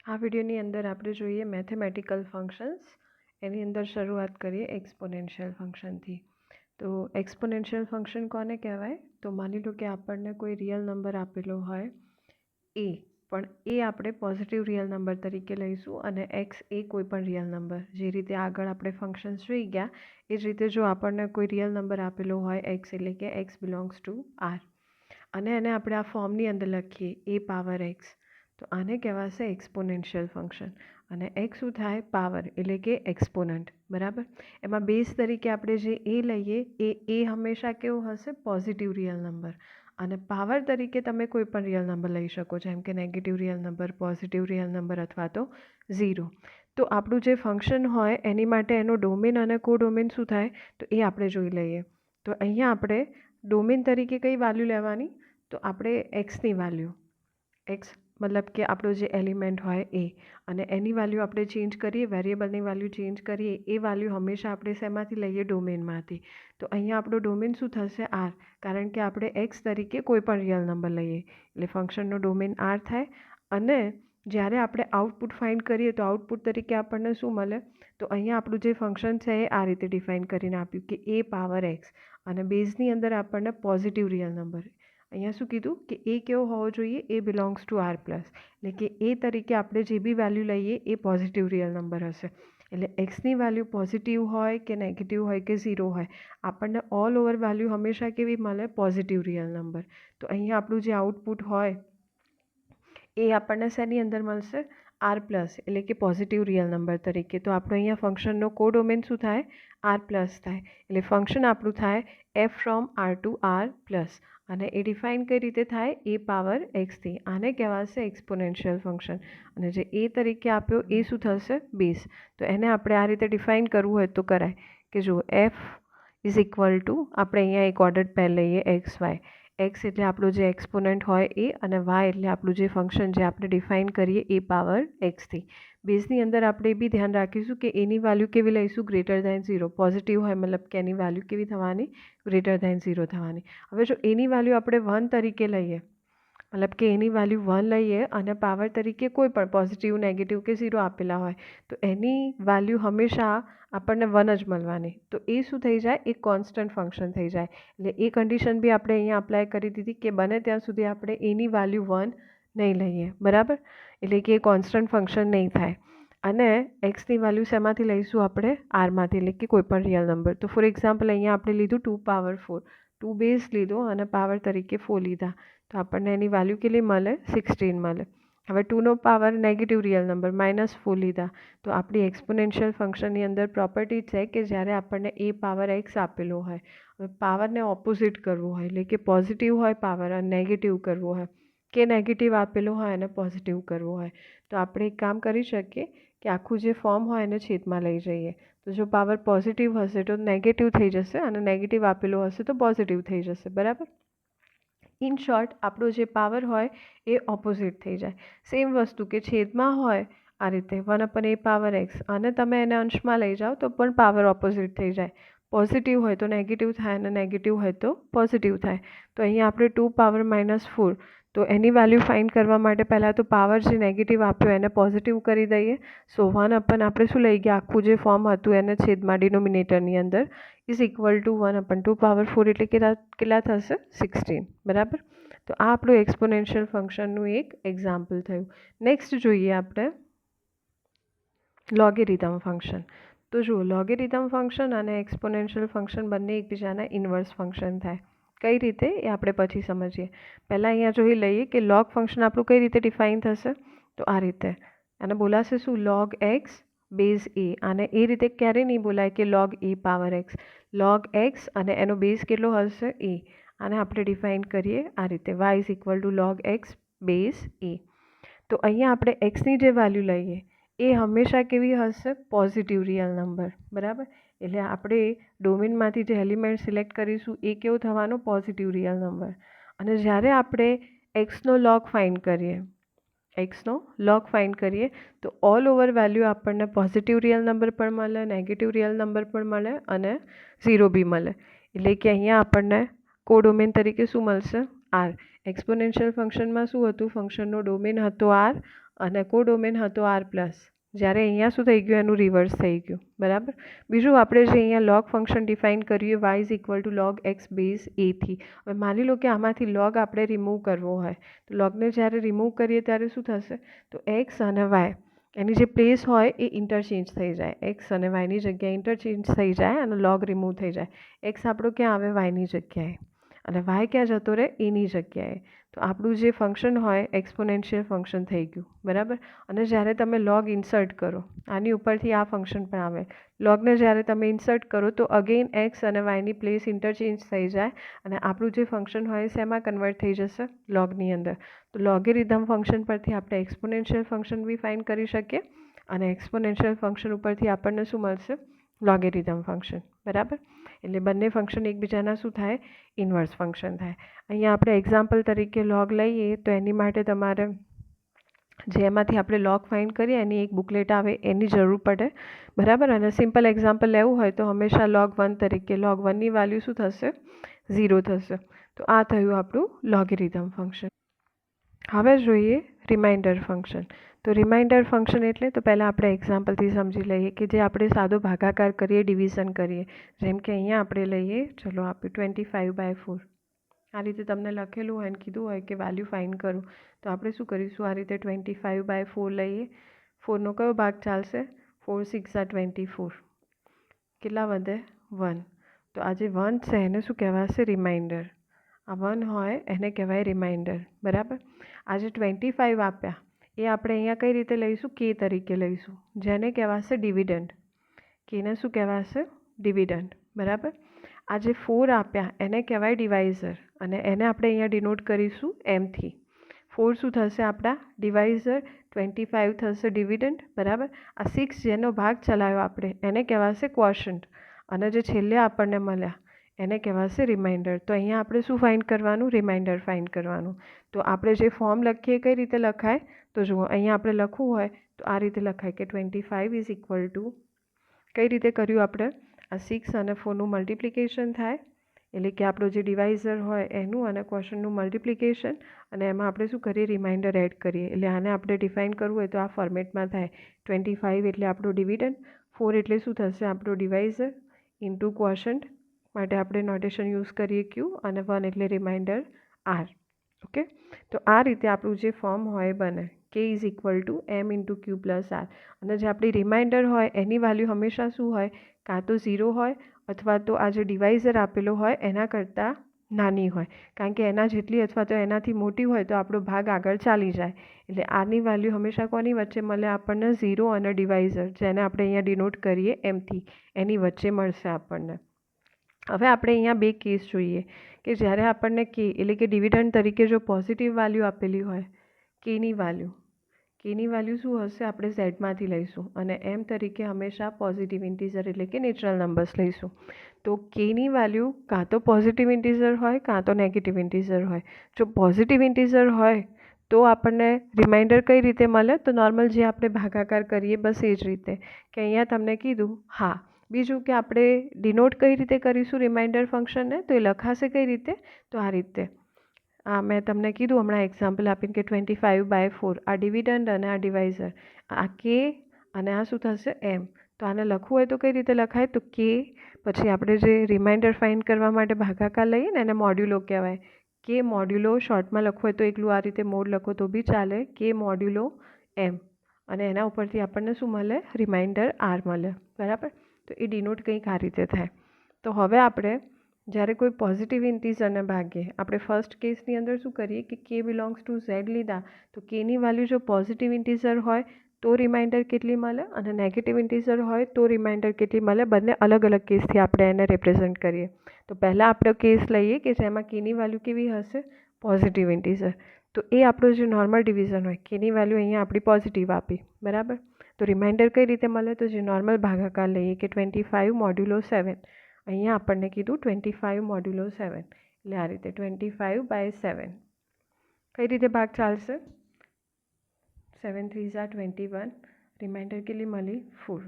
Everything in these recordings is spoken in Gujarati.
આ વિડીયોની અંદર આપણે જોઈએ મેથેમેટિકલ ફંક્શન્સ. એની અંદર શરૂઆત કરીએ એક્સપોનેન્શિયલ ફંક્શનથી. તો એક્સપોનેન્શિયલ ફંક્શન કોને કહેવાય? તો માની લો કે આપણને કોઈ રિયલ નંબર આપેલો હોય એ, પણ એ આપણે પોઝિટિવ રિયલ નંબર તરીકે લઈશું અને એક્સ એ કોઈ પણ રિયલ નંબર. જે રીતે આગળ આપણે ફંક્શન્સ જોઈ ગયા એ જ રીતે જો આપણને કોઈ રિયલ નંબર આપેલો હોય એક્સ, એટલે કે એક્સ બિલોંગ્સ ટુ આર, અને એને આપણે આ ફોર્મની અંદર લખીએ એ પાવર એક્સ, તો આને કહેવાશે એક્સપોનેન્શિયલ ફંક્શન. અને એક્સ શું થાય? પાવર, એટલે કે એક્સપોનન્ટ. બરાબર. એમાં બેઝ તરીકે આપણે જે એ લઈએ એ હંમેશા કેવું હશે? Positive real number. અને પાવર તરીકે તમે કોઈ પણ રિયલ નંબર લઈ શકો, જેમ કે negative real number, positive real number અથવા તો 0. તો આપણું જે ફંક્શન હોય એની માટે એનો ડોમેન અને કોડોમેન શું થાય? તો એ આપણે જોઈ લઈએ. તો અહીંયા આપણે ડોમેન તરીકે કઈ વેલ્યુ લેવાની? તો આપણે એક્સની વેલ્યુ, એક્સ મતલબ કે આપણો જે એલિમેન્ટ હોય એ, અને એની વેલ્યુ આપણે ચેન્જ કરીએ, વેરિયેબલની વેલ્યુ ચેન્જ કરીએ, એ વેલ્યુ હંમેશા આપણે શેમાંથી લઈએ? ડોમેનમાંથી. તો અહીંયા આપણો ડોમેન શું થશે? આર, કારણ કે આપણે એક્સ તરીકે કોઈ પણ રિયલ નંબર લઈએ એટલે ફંક્શનનો ડોમેન આર થાય. અને જ્યારે આપણે આઉટપુટ ફાઇન્ડ કરીએ તો આઉટપુટ તરીકે આપણને શું મળે? તો અહીંયા આપણું જે ફંક્શન છે એ આ રીતે ડિફાઇન કરીને આપ્યું કે એ પાવર એક્સ, અને બેઝની અંદર આપણને પોઝિટિવ રિયલ નંબર. અહીંયા શું કીધું કે એ કેવો હોવો જોઈએ? એ બિલોંગ્સ ટુ આર પ્લસ, એટલે કે એ તરીકે આપણે જે બી વેલ્યુ લઈએ એ પોઝિટિવ રિયલ નંબર હશે. એટલે એક્સની વેલ્યુ પોઝિટિવ હોય કે નેગેટિવ હોય કે 0 હોય, આપણને ઓલ ઓવર વેલ્યુ હંમેશા કેવી મળે? Positive real number. તો અહીંયા આપણું જે આઉટપુટ હોય એ આપણને શેની અંદર મળશે? આર પ્લસ, એટલે કે પોઝિટિવ રિયલ નંબર તરીકે. તો આપણો અહીંયા ફંક્શનનો કોડોમેન શું થાય? આર પ્લસ થાય. એટલે ફંક્શન આપણું થાય F from R to R plus. અને એ ડિફાઇન કઈ રીતે થાય? એ પાવર એક્સથી. આને કહેવાશે એક્સપોનેન્શિયલ ફંક્શન. અને જે એ તરીકે આપ્યો એ શું થશે? બેઝ. તો એને આપણે આ રીતે ડિફાઇન કરવું હોય તો કરાય કે જો એફ ઇઝ ઇક્વલ ટુ, આપણે અહીંયા એક ઓર્ડર પેર લઈએ એક્સ વાય. એક્સ એટલે આપણું જે એક્સપોનન્ટ હોય એ, અને વાય એટલે આપણું જે ફંક્શન જે આપણે ડિફાઇન કરીએ એ પાવર એક્સથી. બેઝની અંદર આપણે એ બી ધ્યાન રાખીશું કે એની વેલ્યુ કેવી લઈશું? Greater than 0. પોઝિટિવ હોય મતલબ કે એની વેલ્યુ કેવી થવાની? ગ્રેટર દેન 0 થવાની. હવે જો એની વેલ્યુ આપણે 1 તરીકે લઈએ, મતલબ કે એની વેલ્યુ 1 લઈએ અને પાવર તરીકે કોઈ પણ પોઝિટિવ, નેગેટિવ કે 0 આપેલા હોય, તો એની વેલ્યુ હંમેશા આપણને 1 જ મળવાની. તો એ શું થઈ જાય? એ કોન્સ્ટન્ટ ફંક્શન થઈ જાય. એટલે એ કન્ડિશન બી આપણે અહીંયા અપ્લાય કરી દીધી કે બને ત્યાં સુધી આપણે એની વેલ્યુ 1 નહીં લઈએ. બરાબર. એટલે કે એ કોન્સ્ટન્ટ ફંક્શન નહીં થાય. અને એક્સની વેલ્યુ શેમાંથી લઈશું? આપણે આરમાંથી, એટલે કે કોઈ પણ રિયલ નંબર. તો ફોર એક્ઝામ્પલ અહીંયા આપણે લીધું 2 પાવર 4, 2 બેઝ લીધો અને પાવર તરીકે 4 લીધા, તો આપણને એની વેલ્યુ કેટલી મળે? 16 મળે. હવે 2નો પાવર નેગેટિવ રિયલ નંબર -4 લીધા, તો આપણી એક્સપોનેન્શિયલ ફંક્શનની અંદર પ્રોપર્ટી છે કે જ્યારે આપણને એ પાવર એક્સ આપેલો હોય, હવે પાવરને ઓપોઝિટ કરવું હોય, એટલે કે પોઝિટિવ હોય પાવર અને નેગેટિવ કરવું હોય, કે નેગેટિવ આપેલો હોય અને પોઝિટિવ કરવું હોય, તો આપણે એક કામ કરી શકીએ કે આખું જે ફોર્મ હોય એને છેદમાં લઈ જઈએ. તો જો પાવર પોઝિટિવ હશે તો નેગેટિવ થઈ જશે, અને નેગેટિવ આપેલો હશે તો પોઝિટિવ થઈ જશે. બરાબર. ઇન શોર્ટ, આપણો જે પાવર હોય એ ઓપોઝિટ થઈ જાય. સેમ વસ્તુ કે છેદમાં હોય આ રીતે 1/a પાવર એક્સ, અને તમે એને અંશમાં લઈ જાઓ તો પણ પાવર ઓપોઝિટ થઈ જાય. પોઝિટિવ હોય તો નેગેટિવ થાય અને નેગેટિવ હોય તો પોઝિટિવ થાય. તો અહીંયા આપણે 2 પાવર -4, તો એની વેલ્યુ ફાઇન્ડ કરવા માટે પહેલાં તો પાવર જે નેગેટિવ આપ્યો એને પોઝિટિવ કરી દઈએ. સો 1 આપણે શું લઈ ગયા? આખું જે ફોર્મ હતું એને છેદમાં ડિનોમિનેટરની અંદર ઇઝ ઇક્વલ ટુ 1/2 પાવર 4, એટલે કેટલા થશે? 16. બરાબર. તો આ આપણું એક્સપોનેન્શિયલ ફંક્શનનું એક એક્ઝામ્પલ થયું. નેક્સ્ટ જોઈએ આપણે લોગેરિધમ ફંક્શન. તો જુઓ, લોગેરિધમ ફંક્શન અને એક્સપોનેન્શિયલ ફંક્શન બંને એકબીજાના ઇન્વર્સ ફંક્શન થાય. કઈ રીતે એ આપણે પછી સમજીએ. પહેલાં અહીંયા જોઈ લઈએ કે લોગ ફંક્શન આપણું કઈ રીતે ડિફાઇન થશે. તો આ રીતે આને બોલાશે શું? લોગ એક્સ બેઝ એ. આને એ રીતે ક્યારેય નહીં બોલાય કે લોગ એ પાવર એક્સ. લોગ એક્સ અને એનો બેઝ કેટલો હશે? એ. આને આપણે ડિફાઇન કરીએ આ રીતે, y is equal to log x base a. તો અહીંયા આપણે એક્સની જે વેલ્યુ લઈએ એ હંમેશા કેવી હશે? Positive real number. બરાબર. એટલે આપણે ડોમેનમાંથી જે એલિમેન્ટ સિલેક્ટ કરીશું એ કેવો થવાનો? Positive real number. અને જ્યારે આપણે એક્સનો લોગ ફાઇન્ડ કરીએ તો ઓલ ઓવર વેલ્યુ આપણને પોઝિટિવ રિયલ નંબર પણ મળે, નેગેટિવ રિયલ નંબર પણ મળે અને 0 બી મળે. એટલે કે અહીંયા આપણને કોડોમેન તરીકે શું મળશે? આર. એક્સપોનેન્શિયલ ફંક્શનમાં શું હતું? ફંક્શનનો ડોમેન હતો આર, અને કોડોમેન હતો આર પ્લસ. જ્યારે અહીંયા શું થઈ ગયું, એનું રિવર્સ થઈ ગયું. બરાબર. બીજું આપણે જે અહીંયા લોગ ફંક્શન ડિફાઇન કર્યું y is equal to log x base એથી. હવે માની લો કે આમાંથી લોગ આપણે રિમૂવ કરવો હોય તો લોગને જ્યારે રિમૂવ કરીએ ત્યારે શું થશે, તો એક્સ અને વાય એની જે પ્લેસ હોય એ ઇન્ટરચેન્જ થઈ જાય. એક્સ અને વાયની જગ્યાએ ઇન્ટરચેન્જ થઈ જાય અને લોગ રિમૂવ થઈ જાય. એક્સ આપણો ક્યાં આવે, વાયની જગ્યાએ, અને વાય ક્યાં જતો રહે, એની જગ્યાએ. તો આપણું જે ફંક્શન હોય એક્સપોનેન્શિયલ ફંક્શન થઈ ગયું. બરાબર. અને જ્યારે તમે લોગ ઇન્સર્ટ કરો, આની ઉપરથી આ ફંક્શન પણ આવે. લોગને જ્યારે તમે ઇન્સર્ટ કરો તો અગેન એક્સ અને વાયની પ્લેસ ઇન્ટરચેન્જ થઈ જાય અને આપણું જે ફંક્શન હોય શેમાં કન્વર્ટ થઈ જશે, લોગની અંદર. તો લોગેરિધમ ફંક્શન પરથી આપણે એક્સપોનેન્શિયલ ફંક્શન બી ફાઇન્ડ કરી શકીએ અને એક્સપોનેન્શિયલ ફંક્શન ઉપરથી આપણને શું મળશે, લોગેરિધમ ફંક્શન. બરાબર. એટલે બંને ફંક્શન એકબીજાના શું થાય, ઇન્વર્સ ફંક્શન થાય. અહીંયા આપણે એક્ઝામ્પલ તરીકે લોગ લઈએ તો એની માટે તમારે જેમાંથી આપણે લોગ ફાઇન્ડ કરીએ એની એક બુકલેટ આવે એની જરૂર પડે. બરાબર. અને સિમ્પલ એક્ઝામ્પલ લેવું હોય તો હંમેશા લોગ 1 તરીકે, લોગ 1ની વેલ્યુ શું થશે, 0 થશે. તો આ થયું આપણું લોગેરિધમ ફંક્શન. હવે જોઈએ રિમાઇન્ડર ફંક્શન. તો રિમાઇન્ડર ફંક્શન એટલે, તો પહેલાં આપણે એક્ઝામ્પલથી સમજી લઈએ કે જે આપણે સાદો ભાગાકાર કરીએ, ડિવિઝન કરીએ. જેમ કે અહીંયા આપણે લઈએ, ચલો આપ્યું 25/4. આ રીતે તમને લખેલું હોય અને કીધું હોય કે વેલ્યુ ફાઇન્ડ કરું તો આપણે શું કરીશું, આ રીતે 25/4 લઈએ. 4નો કયો ભાગ ચાલશે, 4 6 are 24. કેટલા વધે, 1. તો આ જે 1 છે એને શું કહેવાશે, રિમાઇન્ડર. આ 1 હોય એને કહેવાય રિમાઇન્ડર. બરાબર. આ જે 25 આપ્યા એ આપણે અહીંયા કઈ રીતે લઈશું, કે તરીકે લઈશું, જેને કહેવાશે ડિવિડન્ડ. કેને શું કહેવાશે, ડિવિડન્ડ. બરાબર. આ જે 4 આપ્યા એને કહેવાય ડિવાઇઝર અને એને આપણે અહીંયા ડિનોટ કરીશું એમથી. 4 શું થશે આપણા, ડિવાઇઝર, 25 થશે ડિવિડન્ડ. બરાબર. આ 6 જેનો ભાગ ચલાવ્યો આપણે એને કહેવાશે ક્વોશન્ટ અને જે છેલ્લે આપણને મળ્યા એને કહેવાશે રિમાઇન્ડર. તો અહીંયા આપણે શું ફાઇન્ડ કરવાનું, રિમાઇન્ડર ફાઇન્ડ કરવાનું. તો આપણે જે ફોર્મ લખીએ કઈ રીતે લખાય, તો જુઓ અહીંયા આપણે લખવું હોય તો આ રીતે લખાય કે 25 ઇઝ ઇક્વલ ટુ, કઈ રીતે કર્યું આપણે, આ 6 અને 4નું મલ્ટિપ્લિકેશન થાય એટલે કે આપણો જે ડિવાઇઝર હોય એનું અને ક્વોશન્ટનું મલ્ટિપ્લિકેશન અને એમાં આપણે શું કરીએ, રિમાઇન્ડર એડ કરીએ. એટલે આને આપણે ડિફાઇન કરવું હોય તો આ ફોર્મેટમાં થાય. 25 એટલે આપણો ડિવિડન્ડ, 4 એટલે શું થશે, આપણો ડિવાઇઝર, ઇન્ટુ ક્વોશન્ટ માટે આપણે નોટેશન યુઝ કરીએ ક્યુ, અને 1 એટલે રિમાઇન્ડર આર. ઓકે. તો આ રીતે આપણું જે ફોર્મ હોય બને, કે is equal to M into Q plus R. અને જે આપણી રિમાઇન્ડર હોય એની વેલ્યુ હંમેશા શું હોય, કાં તો 0 હોય અથવા તો આ જે ડિવાઇઝર આપેલો હોય એના કરતાં નાની હોય. કારણ કે એના જેટલી અથવા તો એનાથી મોટી હોય તો આપણો ભાગ આગળ ચાલી જાય. એટલે આની વેલ્યુ હંમેશા કોની વચ્ચે મળે આપણને, 0 અને ડિવાઇઝર, જેને આપણે અહીંયા ડિનોટ કરીએ એમથી, એની વચ્ચે મળશે આપણને. હવે આપણે અહીંયા બે કેસ જોઈએ કે જ્યારે આપણને કે એટલે કે ડિવિડન્ડ તરીકે જો પોઝિટિવ વેલ્યુ આપેલી હોય, કેની વેલ્યુ શું હશે, આપણે ઝેડમાંથી લઈશું અને એમ તરીકે હંમેશા પોઝિટિવ ઇન્ટીઝર એટલે કે નેચરલ નંબર્સ લઈશું. તો કેની વેલ્યુ કાં તો પોઝિટિવ ઇન્ટીઝર હોય કાં તો નેગેટિવ ઇન્ટીઝર હોય. જો પોઝિટિવ ઇન્ટીઝર હોય તો આપણને રિમાઇન્ડર કઈ રીતે મળે, તો નોર્મલ જે આપણે ભાગાકાર કરીએ બસ એ જ રીતે કે અહીંયા તમને કીધું. હા, બીજું કે આપણે ડિનોટ કઈ રીતે કરીશું રિમાઇન્ડર ફંક્શનને, તો એ લખાશે કઈ રીતે, તો આ રીતે. આ મેં તમને કીધું હમણાં એક્ઝામ્પલ આપીને કે 25/4 આ ડિવિડન્ડ અને આ ડિવાઇઝર, આ કે અને આ શું થશે, એમ. તો આને લખવું હોય તો કઈ રીતે લખાય, તો કે પછી આપણે જે રિમાઇન્ડર ફાઇન્ડ કરવા માટે ભાગાકાર લઈએ ને એને મોડ્યુલો કહેવાય. કે મોડ્યુલો શોર્ટમાં લખવું હોય તો એકલું આ રીતે મોડ લખો તો બી ચાલે, કે મોડ્યુલો એમ, અને એના ઉપરથી આપણને શું મળે, રિમાઇન્ડર આર મળે. બરાબર. તો એ ડિનોટ કંઈક આ રીતે થાય. તો હવે આપણે જ્યારે કોઈ પોઝિટિવ ઇન્ટીઝરને ભાગીએ, આપણે ફર્સ્ટ કેસની અંદર શું કરીએ કે કે બિલોંગ્સ ટુ ઝેડ લીધા તો કેની વેલ્યુ જો પોઝિટિવ ઇન્ટીઝર હોય તો રિમાઇન્ડર કેટલી મળે અને નેગેટિવ ઇન્ટીઝર હોય તો રિમાઇન્ડર કેટલી મળે. બંને અલગ અલગ કેસથી આપણે એને રિપ્રેઝન્ટ કરીએ. તો પહેલાં આપણે કેસ લઈએ કે જેમાં કેની વેલ્યુ કેવી હશે, પોઝિટિવ ઇન્ટીઝર. તો એ આપણો જે નોર્મલ ડિવિઝન હોય, કેની વેલ્યુ અહીંયા આપણી પોઝિટિવ આપી. બરાબર. તો રિમાઇન્ડર કઈ રીતે મળે, તો જે નોર્મલ ભાગાકાર લઈએ કે 25 મોડ્યુલો 7. અહીંયા આપણને કીધું 25 મોડ્યુલો 7 એટલે આ રીતે 25/7. કઈ રીતે ભાગ ચાલશે, 7 3s are 21, રિમાઇન્ડર કેટલી મળી, 4.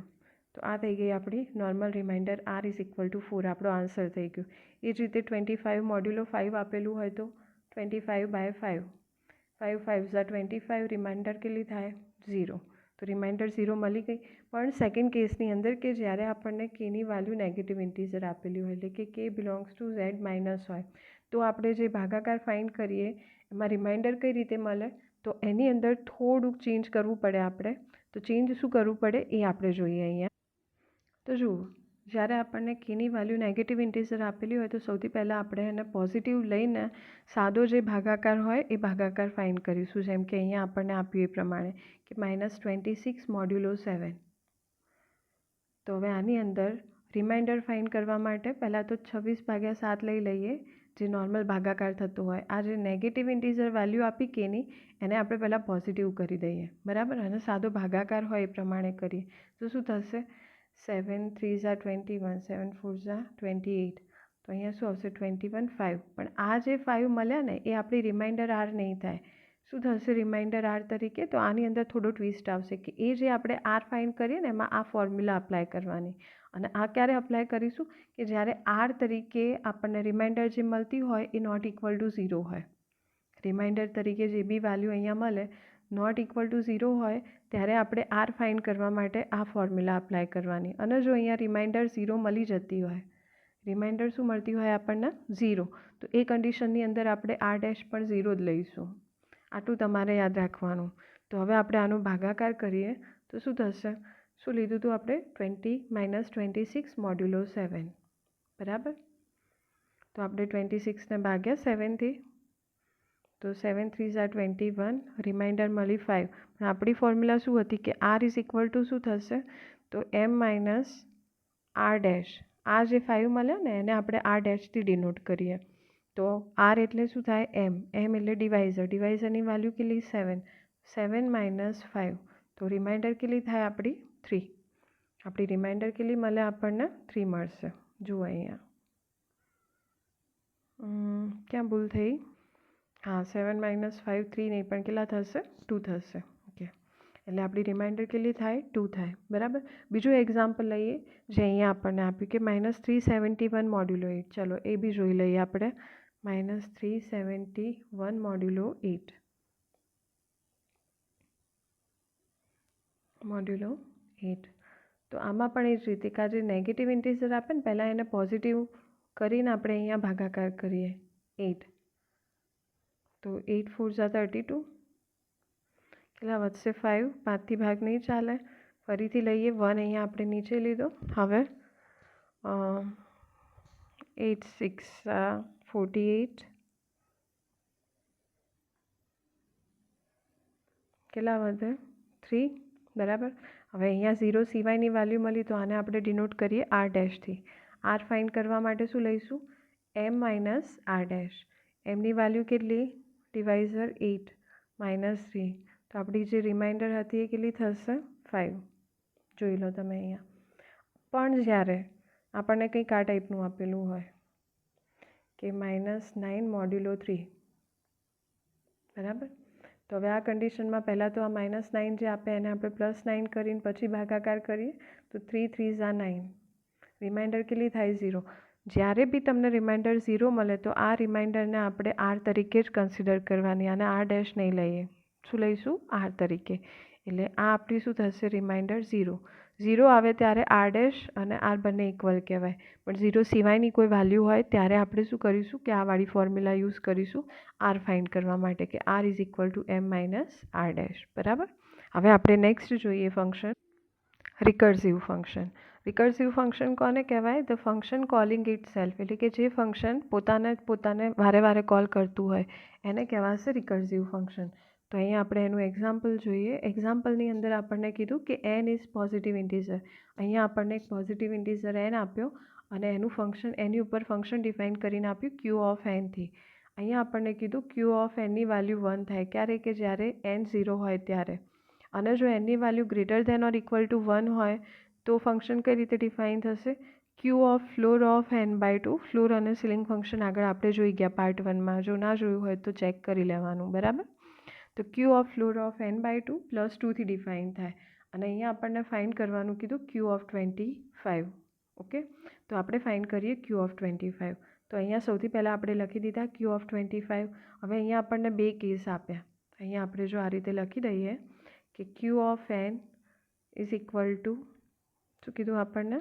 તો આ થઈ ગઈ આપણી normal remainder R is equal to 4, આપણો આન્સર થઈ ગયો. એ જ રીતે 25 મોડ્યુલો 5 આપેલું હોય તો 25/5. 5 5 ઝા 25, રિમાઇન્ડર કેટલી થાય 0. તો રિમાઇન્ડર 0 મળી ગઈ. પણ સેકન્ડ કેસની અંદર કે જ્યારે આપણને કેની વેલ્યુ નેગેટિવ ઇન્ટીજર આપેલી હોય એટલે કે k belongs to Z minus હોય તો આપણે જે ભાગાકાર ફાઇન્ડ કરીએ એમાં રિમાઇન્ડર કઈ રીતે મળે તો એની અંદર થોડુંક ચેન્જ કરવું પડે આપણે. તો ચેન્જ શું કરવું પડે એ આપણે જોઈએ અહીંયા. તો જુઓ, જ્યારે આપણને કેની વેલ્યુ નેગેટિવ ઇન્ટીજર આપેલી હોય તો સૌથી પહેલાં આપણે એને પોઝિટિવ લઈને સાદો જે ભાગાકાર હોય એ ભાગાકાર ફાઇન્ડ કરીશું. જેમ કે અહીંયા આપણને આપ્યું એ પ્રમાણે કે -26 મોડ્યુલો 7. તો હવે આની અંદર રિમાઇન્ડર ફાઇન્ડ કરવા માટે પહેલાં તો 26/7 લઈ લઈએ જે નોર્મલ ભાગાકાર થતો હોય. આ જે નેગેટિવ ઇન્ટીજર વેલ્યુ આપી કેની એને આપણે પહેલાં પોઝિટિવ કરી દઈએ, બરાબર. અને સાદો ભાગાકાર હોય એ પ્રમાણે કરીએ તો શું થશે 7 3 ઝા 21, 7 4 ઝા 28. તો અહીંયા શું આવશે 21 5. પણ આ જે 5 મળ્યા ને એ આપણી રિમાઇન્ડર આર નહીં થાય. શું થશે રિમાઇન્ડર આર તરીકે? તો આની અંદર થોડો ટ્વિસ્ટ આવશે કે એ જે આપણે આર ફાઇન્ડ કરીએ ને એમાં આ ફોર્મ્યુલા અપ્લાય કરવાની. અને આ ક્યારે અપ્લાય કરીશું કે જ્યારે આર તરીકે આપણને રિમાઇન્ડર જે મળતી હોય એ નોટ ઇક્વલ ટુ 0 હોય. રિમાઇન્ડર તરીકે જે બી વેલ્યુ અહીંયા મળે નોટ ઇક્વલ ટુ 0 હોય ત્યારે આપણે આર ફાઇન્ડ કરવા માટે આ ફોર્મ્યુલા અપ્લાય કરવાની. અને જો અહીંયા રિમાઇન્ડર 0 મળી જતી હોય, રિમાઇન્ડર શું મળતી હોય આપણને 0, તો એ કન્ડિશનની અંદર આપણે આર ડેશ પણ 0 જ લઈશું. આટલું તમારે યાદ રાખવાનું. તો હવે આપણે આનો ભાગાકાર કરીએ તો શું થશે? શું લીધું હતું આપણે 20 - 26 મોડ્યુલો 7, બરાબર. તો આપણે 26ને ભાગ્યા 7થી તો 7 3 ઝા 21, રિમાઇન્ડર મળી 5. પણ આપણી ફોર્મ્યુલા શું હતી કે આર ઇઝ ઇક્વલ ટુ શું થશે તો m માઇનસ આર ડેશ. આ જે 5 મળ્યા ને એને આપણે આર ડેશથી ડિનોટ કરીએ. તો આર એટલે શું થાય એમ એટલે ડિવાઇઝર. ડિવાઇઝરની વેલ્યુ કેટલી 7. 7 માઇનસ 5. તો રિમાઇન્ડર કેટલી થાય આપણી 3. આપણી રિમાઇન્ડર કેટલી મળે આપણને 3 મળશે. જુઓ અહીંયા ક્યાં ભૂલ થઈ? હા, 7 માઇનસ 5 3 નહીં પણ કેટલા થશે 2 થશે. ઓકે, એટલે આપણી રિમાઇન્ડર કેટલી થાય 2 થાય, બરાબર. બીજું એક્ઝામ્પલ લઈએ જે અહીંયા આપણને આપ્યું કે -371 મોડ્યુલો 8. ચલો એ બી જોઈ લઈએ આપણે. -371 મોડ્યુલો 8 મોડ્યુલો 8. તો આમાં પણ એ જ રીતે કે જે નેગેટિવ ઇન્ટીજર આપે ને પહેલાં એને પોઝિટિવ કરીને આપણે અહીંયા ભાગાકાર કરીએ 8. તો 8 4 ઝા 32. કેટલા વધશે 5. 5થી ભાગ નહીં ચાલે. ફરીથી લઈએ 1 અહીંયા આપણે નીચે લીધો. હવે 8 6 ઝા 48. કેટલા વધે 3, બરાબર. હવે અહીંયા 0 સિવાયની વેલ્યુ મળી તો આને આપણે ડિનોટ કરીએ આર ડેશથી. આર ફાઇન્ડ કરવા માટે શું લઈશું m માઇનસ આર ડેશ. એમની વેલ્યુ કેટલી ડિવાઇઝર 8 માઇનસ 3. તો આપણી જે રિમાઇન્ડર હતી એ કેટલી થશે 5. જોઈ લો તમે અહીંયા. પણ જ્યારે આપણને કંઈક આ ટાઈપનું આપેલું હોય કે -9 મોડ્યુલો 3, બરાબર. તો હવે આ કન્ડિશનમાં પહેલાં તો આ -9 જે આપે એને આપણે +9 કરીને પછી ભાગાકાર કરીએ તો 3 3 ઝા 9. રિમાઇન્ડર કેટલી થાય 0. જ્યારે બી તમને રિમાઇન્ડર 0 મળે તો આ રિમાઇન્ડરને આપણે આર તરીકે જ કન્સિડર કરવાની અને આર ડેશ નહીં લઈએ. શું લઈશું આર તરીકે. એટલે આ આપણી શું થશે રિમાઇન્ડર 0. 0 આવે ત્યારે આર ડેશ અને આર બંને ઇક્વલ કહેવાય. પણ 0 સિવાયની કોઈ વેલ્યુ હોય ત્યારે આપણે શું કરીશું કે આ વાળી ફોર્મ્યુલા યુઝ કરીશું આર ફાઇન્ડ કરવા માટે કે R is equal to m minus R dash, બરાબર. હવે આપણે નેક્સ્ટ જોઈએ function recursive function. Recursive function કોને કહેવાય? The function calling itself. એટલે કે જે ફંક્શન પોતાને વારે વારે કોલ કરતું હોય એને કહેવાશે રિકર્સિવ ફંક્શન. તો અહીંયા આપણે એનું એક્ઝામ્પલ જોઈએ. એક્ઝામ્પલની અંદર આપણને કીધું કે n ઇઝ પોઝિટિવ ઇન્ટીજર. અહીંયા આપણને એક પોઝિટિવ ઇન્ટીજર n આપ્યો અને એનું ફંક્શન એની ઉપર ફંક્શન ડિફાઇન કરીને આપ્યું q ઓફ n થી. અહીંયા આપણને કીધું q ઓફ nની વેલ્યુ 1 થાય ક્યારે કે જ્યારે n 0 હોય ત્યારે. અને જો nની value greater than or equal to 1 હોય તો ફંક્શન કઈ રીતે ડિફાઇન થશે q of floor of n/2. Floor અને સીલિંગ ફંક્શન આગળ આપણે જોઈ ગયા પાર્ટ 1માં. જો ના જોયું હોય તો ચેક કરી લેવાનું, બરાબર. તો q of floor of n/2 +2થી ડિફાઇન થાય. અને અહીંયા આપણને ફાઇન્ડ કરવાનું કીધું q ઓફ 25. ઓકે, તો આપણે ફાઇન્ડ કરીએ q ઓફ 25. તો અહીંયા સૌથી પહેલાં આપણે લખી દીધા q ઓફ 25. હવે અહીંયા આપણને બે કેસ આપ્યા. અહીંયા આપણે જો આ રીતે લખી દઈએ કે q of n is equal to શું કીધું આપણને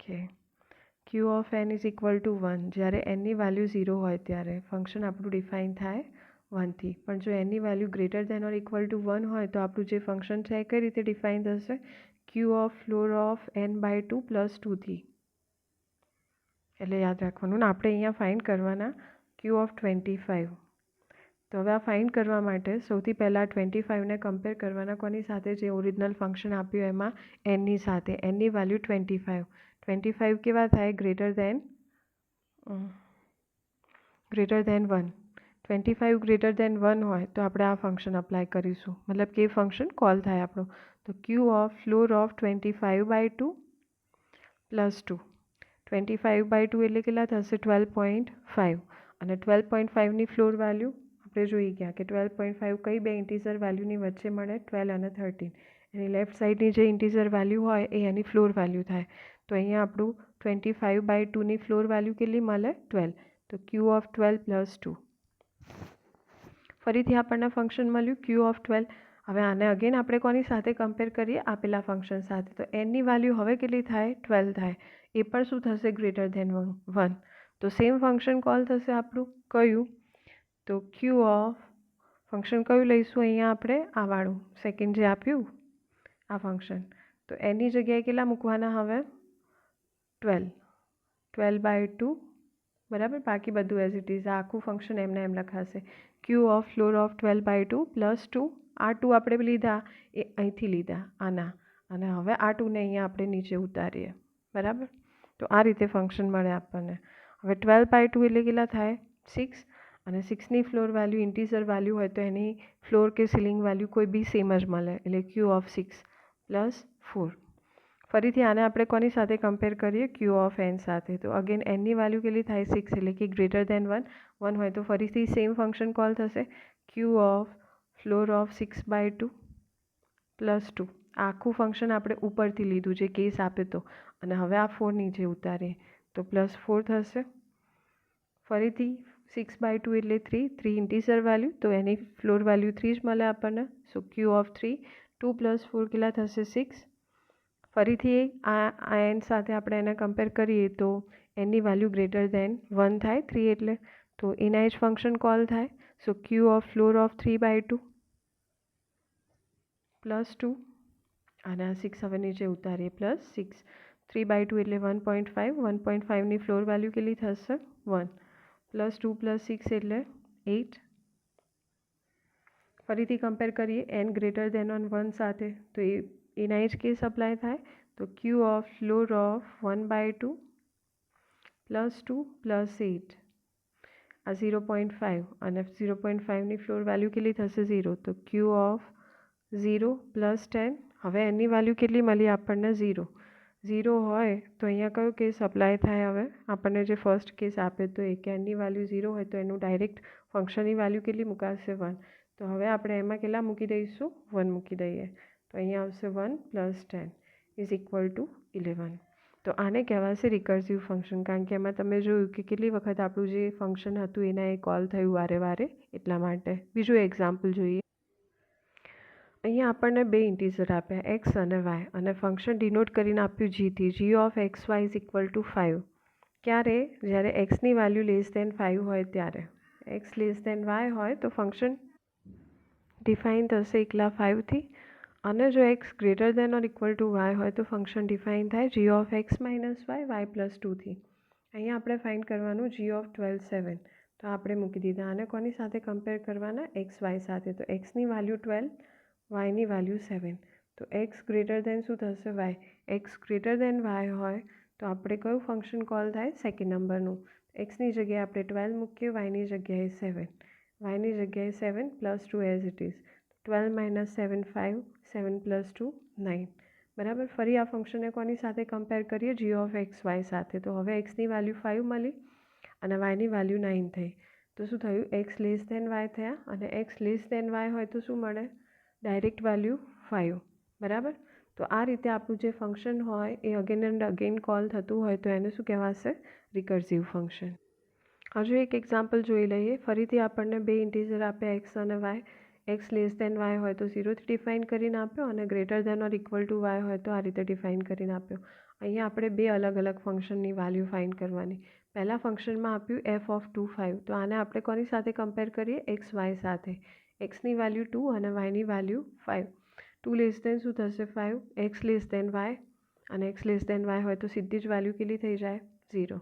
કે q of n is equal to 1 જ્યારે એનની વેલ્યુ 0 હોય ત્યારે ફંક્શન આપણું ડિફાઇન થાય 1થી, પણ જો એનની value greater than or equal to 1 હોય તો આપણું જે ફંક્શન છે એ કઈ રીતે ડિફાઇન થશે? Q of floor of n by 2 plus 2થી. એટલે યાદ રાખવાનું ને આપણે અહીંયા ફાઇન્ડ કરવાના ક્યુ ઓફ 25. તો હવે આ ફાઇન્ડ કરવા માટે સૌથી પહેલાં 25ને કમ્પેર કરવાના કોની સાથે? જે ઓરિજિનલ ફંક્શન આપ્યું એમાં એનની સાથે. એનની વેલ્યુ 25. 25 કેવા થાય? Greater than 1. 25 ગ્રેટર દેન 1 હોય તો આપણે આ ફંક્શન અપ્લાય કરીશું, મતલબ કે ફંક્શન કોલ થાય આપણું. તો q of floor of 25 by 2 plus 2. 25 by 2 એટલે કેટલા થશે? 12.5. અને 12.5ની ફ્લોર વેલ્યુ આપણે જોઈ ગયા કે 12.5 કઈ બે ઇન્ટીજર વેલ્યુની વચ્ચે મળે? 12 અને 13. એની લેફ્ટ સાઈડની જે ઇન્ટીજર વેલ્યુ હોય એ એની ફ્લોર વેલ્યુ થાય. તો અહીંયા આપણું 25 બાય 2ની ફ્લોર વેલ્યુ કેટલી મળે? 12. તો ક્યુ ઓફ 12 પ્લસ 2. ફરીથી આપણને ફંક્શન મળ્યું ક્યુ ઓફ 12. હવે આને અગેન આપણે કોની સાથે કમ્પેર કરીએ? આપેલા ફંક્શન સાથે. તો એનની વેલ્યુ હવે કેટલી થાય? 12 થાય. એ પણ શું થશે? Greater than 1. તો સેમ ફંક્શન કોલ થશે આપણું કયું? તો ક્યુ ઓફ ફંક્શન કયું લઈશું અહીંયા આપણે? આવાળું સેકન્ડ જે આપ્યું આ ફંક્શન. તો એની જગ્યાએ કેટલા મૂકવાના હવે? 12. 12 બાય 2 બરાબર. બાકી બધું એઝ ઇટ ઇઝ. આ આખું ફંક્શન એમને એમ લખાશે. Q of floor of 12 by 2 plus 2. આ 2 આપણે લીધા એ અહીંથી લીધા આના, અને હવે આ 2ને અહીંયા આપણે નીચે ઉતારીએ. બરાબર. તો આ રીતે ફંક્શન મળે આપણને. હવે 12 બાય 2 એટલે કેટલા થાય? 6. અને 6ની ફ્લોર વેલ્યુ ઇન્ટીજર વેલ્યુ હોય તો એની ફ્લોર કે સીલિંગ વેલ્યુ કોઈ બી સેમ જ મળે, એટલે ક્યુ ઓફ 6 પ્લસ 4. ફરીથી આને આપણે કોની સાથે કમ્પેર કરીએ? ક્યુ ઓફ એન સાથે. તો અગેન એનની વેલ્યુ કેટલી થાય? 6, એટલે કે ગ્રેટર દેન 1 હોય તો ફરીથી સેમ ફંક્શન કોલ થશે q of floor of 6 by 2 plus 2. આખું ફંક્શન આપણે ઉપરથી લીધું જે કેસ આપે તો, અને હવે આ 4 નીચે ઉતારીએ તો પ્લસ 4 થશે. ફરીથી 6 બાય 2 એટલે 3 ઇન્ટીજર વેલ્યુ, તો એની ફ્લોર વેલ્યુ 3 જ મળે આપણને. સો ક્યુ ઓફ 3. 2 પ્લસ 4 કેટલા થશે? 6. ફરીથી આ એન સાથે આપણે એને કમ્પેર કરીએ તો એની વેલ્યુ ગ્રેટર દેન 1 થાય 3 એટલે, તો એના જ ફંક્શન કોલ થાય. So q of floor of 3 by 2 plus 2, અને આ 6 હવે નીચે ઉતારીએ પ્લસ 6. 3 બાય 2 એટલે 1.5. 1.5ની ફ્લોર વેલ્યુ કેટલી થશે? 1. પ્લસ 2 પ્લસ 6 એટલે 8. ફરીથી કમ્પેર કરીએ એન ગ્રેટર દેન 1 સાથે, તો એના જ કેસ અપ્લાય થાય. તો q of floor of 1 by 2 plus 2 plus 8. આ 0.5 અને 0.5ની ફ્લોર વેલ્યુ કેટલી થશે? 0. તો ક્યુ ઓફ 0 પ્લસ 10. હવે એની વેલ્યુ કેટલી મળી આપણને? 0. 0 હોય તો અહીંયા કયો કેસ અપ્લાય થાય? હવે આપણને જે ફર્સ્ટ કેસ આપે તો એ કે એની વેલ્યુ 0 હોય તો એનું ડાયરેક્ટ ફંક્શનની વેલ્યુ કેટલી મુકાશે? 1. તો હવે આપણે એમાં કેટલા મૂકી દઈશું? 1 મૂકી દઈએ. તો અહીંયા આવશે 1 પ્લસ 10 ઇઝ ઇક્વલ ટુ 11. તો આને કહેવાશે રિકર્સિવ ફંક્શન, કારણ કે એમાં તમે જોયું કે કેટલી વખત આપણું જે ફંક્શન હતું એના એ કોલ થયું વારે વારે, એટલા માટે. બીજું એક્ઝામ્પલ જોઈએ. અહીંયા આપણને બે ઇન્ટીજર આપ્યા એક્સ અને વાય, અને ફંક્શન ડિનોટ કરીને આપ્યું જીથી. G of x y is equal to 5. ક્યારે? જ્યારે એક્સની વેલ્યુ લેસ દેન 5 હોય ત્યારે. એક્સ લેસ દેન વાય હોય તો ફંક્શન ડિફાઇન થશે એકલા 5થી, અને જો x greater than or equal to y હોય તો ફંક્શન ડિફાઇન થાય g of x minus y plus 2થી. અહીંયા આપણે ફાઇન્ડ કરવાનું જી ઓફ 12 7. તો આપણે મૂકી દીધા. આને કોની સાથે કમ્પેર કરવાના? એક્સ વાય સાથે. તો એક્સની વેલ્યુ 12, વાયની વેલ્યુ 7. તો એક્સ ગ્રેટર દેન શું થશે? Y. X greater than y હોય તો આપણે કયું ફંક્શન કોલ થાય? સેકન્ડ નંબરનું. એક્સની જગ્યાએ આપણે 12 મૂકીએ, વાયની જગ્યાએ 7. વાયની જગ્યાએ 7 plus 2 as it is. 12 minus 7 5, 7 plus 2 9. બરાબર. ફરી આ ફંક્શનને કોની સાથે કમ્પેર કરીએ? જી ઓફ એક્સ વાય સાથે. તો હવે એક્સની વેલ્યુ 5 મળી અને વાયની વેલ્યુ 9 થઈ. તો શું થયું? એક્સ લેસ દેન વાય થયા, અને એક્સ લેસ દેન વાય હોય તો શું મળે? Direct value 5. બરાબર. તો આ રીતે આપણું જે ફંક્શન હોય એ અગેન એન્ડ અગેન કોલ થતું હોય તો એને શું કહેવાશે? Recursive function. હજુ એક એક્ઝામ્પલ જોઈ લઈએ. ફરીથી આપણને બે ઇન્ટીજર આપ્યા એક્સ અને y. X less than y હોય તો 0થી ડિફાઇન કરીને આપ્યો અને greater than or equal to y હોય તો આ રીતે ડિફાઇન કરીને આપ્યો. અહીંયા આપણે બે અલગ અલગ ફંક્શનની વેલ્યુ ફાઇન્ડ કરવાની. પહેલાં ફંક્શનમાં આપ્યું એફ ઓફ 2 5. તો આને આપણે કોની સાથે કમ્પેર કરીએ? એક્સ વાય સાથે. એક્સની વેલ્યુ 2 અને વાયની વેલ્યુ 5. 2 લેસ દેન શું થશે? 5. એક્સ લેસ દેન વાય અને એક્સ લેસ દેન વાય હોય તો સીધી જ વેલ્યુ કેટલી થઈ જાય? 0.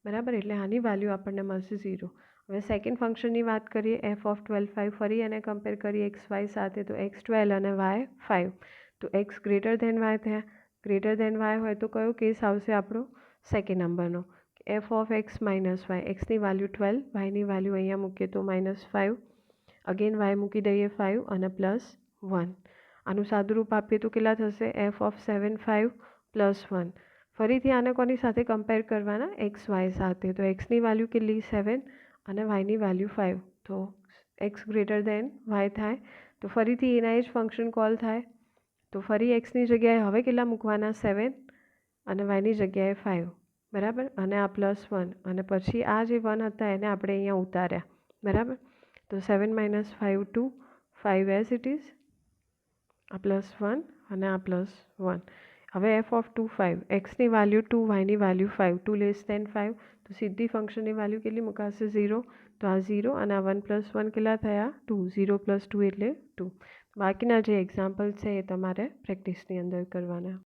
બરાબર, એટલે આની વેલ્યુ આપણને મળશે 0. હવે સેકન્ડ ફંક્શનની વાત કરીએ એફ ઓફ 12 5. ફરી એને કમ્પેર કરીએ એક્સ વાય સાથે. તો એક્સ 12 અને વાય 5. તો એક્સ ગ્રેટર દેન વાય થયા. ગ્રેટર દેન વાય હોય તો કયો કેસ આવશે આપણો? સેકન્ડ નંબરનો. F of x minus y. એક્સની વેલ્યુ 12, વાયની વેલ્યુ અહીંયા મૂકીએ તો -5. અગેન વાય મૂકી દઈએ 5 અને +1. આનું સાદુરૂપ આપીએ તો કેટલા થશે? F of 7 5 +1. ફરીથી આને કોની સાથે કમ્પેર કરવાના? એક્સ વાય સાથે. તો એક્સની વેલ્યુ કેટલી? 7 અને વાયની વેલ્યુ 5. તો એક્સ ગ્રેટર દેન વાય થાય. તો ફરીથી એના જ ફંક્શન કોલ થાય. તો ફરી એક્સની જગ્યાએ હવે કેટલા મૂકવાના? 7 અને વાયની જગ્યાએ 5. બરાબર, અને આ +1 અને પછી આ જે 1 હતા એને આપણે અહીંયા ઉતાર્યા. બરાબર, તો 7 - 5 2, 5 એઝ ઇટ ઇઝ, આ +1 અને આ +1. હવે એફ ઓફ 2 5. એક્સની વેલ્યુ 2, વાયની વેલ્યુ 5. 2 less than 5. તો સીધી ફંક્શનની વેલ્યુ કેટલી મુકાશે? 0. તો આ 0 અને આ 1 + 1 કેટલા થયા? 2. 0 + 2 એટલે 2. બાકીના જે એક્ઝામ્પલ છે એ તમારે પ્રેક્ટિસની અંદર કરવાના.